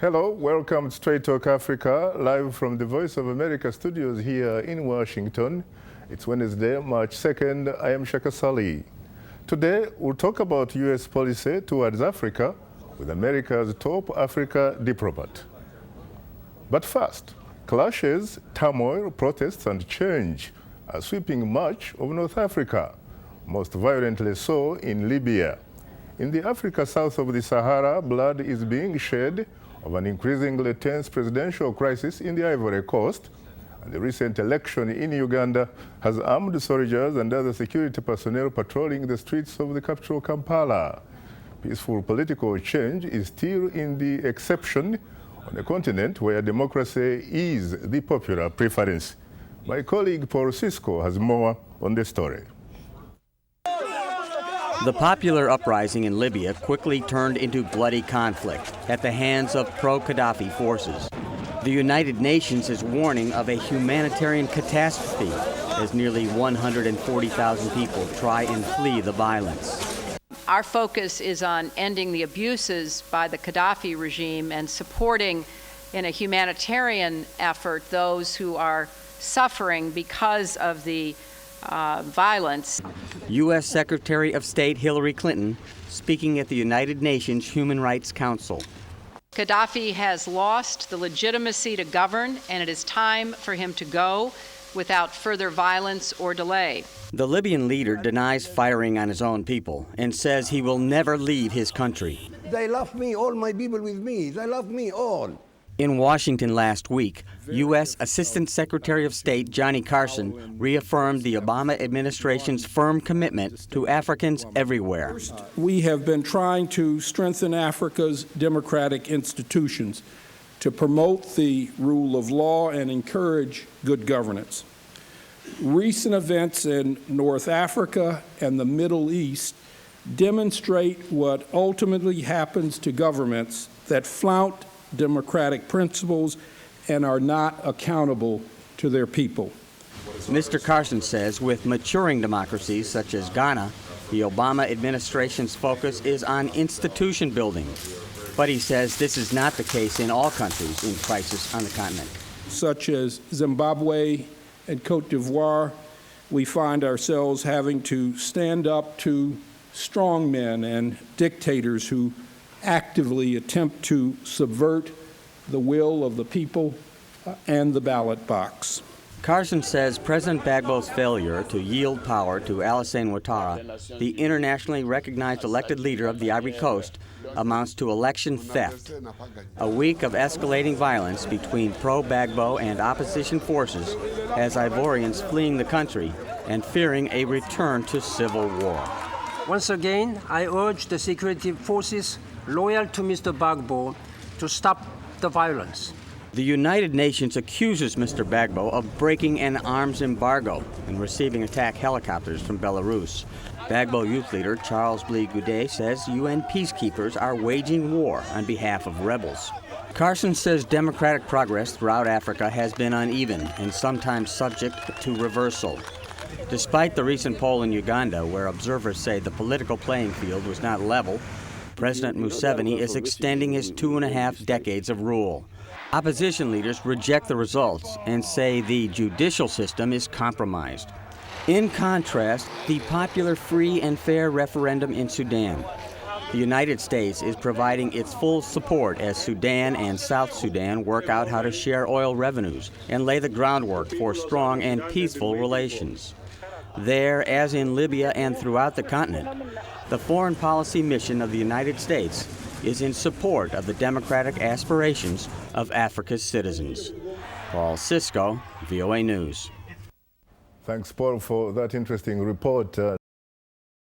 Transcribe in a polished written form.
Hello, welcome to Straight Talk Africa, live from the Voice of America studios here in Washington. It's Wednesday, March 2nd. I am Shaka Sali. Today, we'll talk about U.S. policy towards Africa with America's top Africa diplomat. But first, clashes, turmoil, protests, and change are sweeping much of North Africa, most violently so in Libya. In the Africa south of the Sahara, blood is being shed of an increasingly tense presidential crisis in the Ivory Coast, and the recent election in Uganda has armed soldiers and other security personnel patrolling the streets of the capital Kampala. Peaceful political change is still in the exception on a continent where democracy is the popular preference. My colleague Paul Sisco has more on the story. The popular uprising in Libya quickly turned into bloody conflict at the hands of pro-Gaddafi forces. The United Nations is warning of a humanitarian catastrophe as nearly 140,000 people try and flee the violence. Our focus is on ending the abuses by the Gaddafi regime and supporting in a humanitarian effort those who are suffering because of the violence. U.S. Secretary of State Hillary Clinton speaking at the United Nations Human Rights Council. Gaddafi has lost the legitimacy to govern, and it is time for him to go without further violence or delay. The Libyan leader denies firing on his own people and says he will never leave his country. They love me, all my people with me. They love me all. In Washington last week, U.S. Assistant Secretary of State Johnny Carson reaffirmed the Obama administration's firm commitment to Africans everywhere. We have been trying to strengthen Africa's democratic institutions to promote the rule of law and encourage good governance. Recent events in North Africa and the Middle East demonstrate what ultimately happens to governments that flout democratic principles and are not accountable to their people. Mr. Carson says with maturing democracies such as Ghana, the Obama administration's focus is on institution building. But he says this is not the case in all countries in crisis on the continent. Such as Zimbabwe and Cote d'Ivoire, we find ourselves having to stand up to strongmen and dictators who actively attempt to subvert the will of the people and the ballot box. Carson says President Gbagbo's failure to yield power to Alassane Ouattara, the internationally recognized elected leader of the Ivory Coast, amounts to election theft. A week of escalating violence between pro-Gbagbo and opposition forces has Ivorians fleeing the country and fearing a return to civil war. Once again, I urge the security forces loyal to Mr. Gbagbo to stop the violence. The United Nations accuses Mr. Gbagbo of breaking an arms embargo and receiving attack helicopters from Belarus. Gbagbo youth leader Charles Blé Goudé says UN peacekeepers are waging war on behalf of rebels. Carson says democratic progress throughout Africa has been uneven and sometimes subject to reversal. Despite the recent poll in Uganda, where observers say the political playing field was not level, President Museveni is extending his 2.5 decades of rule. Opposition leaders reject the results and say the judicial system is compromised. In contrast, the popular free and fair referendum in Sudan. The United States is providing its full support as Sudan and South Sudan work out how to share oil revenues and lay the groundwork for strong and peaceful relations. There, as in Libya and throughout the continent, the foreign policy mission of the United States is in support of the democratic aspirations of Africa's citizens. Paul Sisco, VOA News. Thanks, Paul, for that interesting report.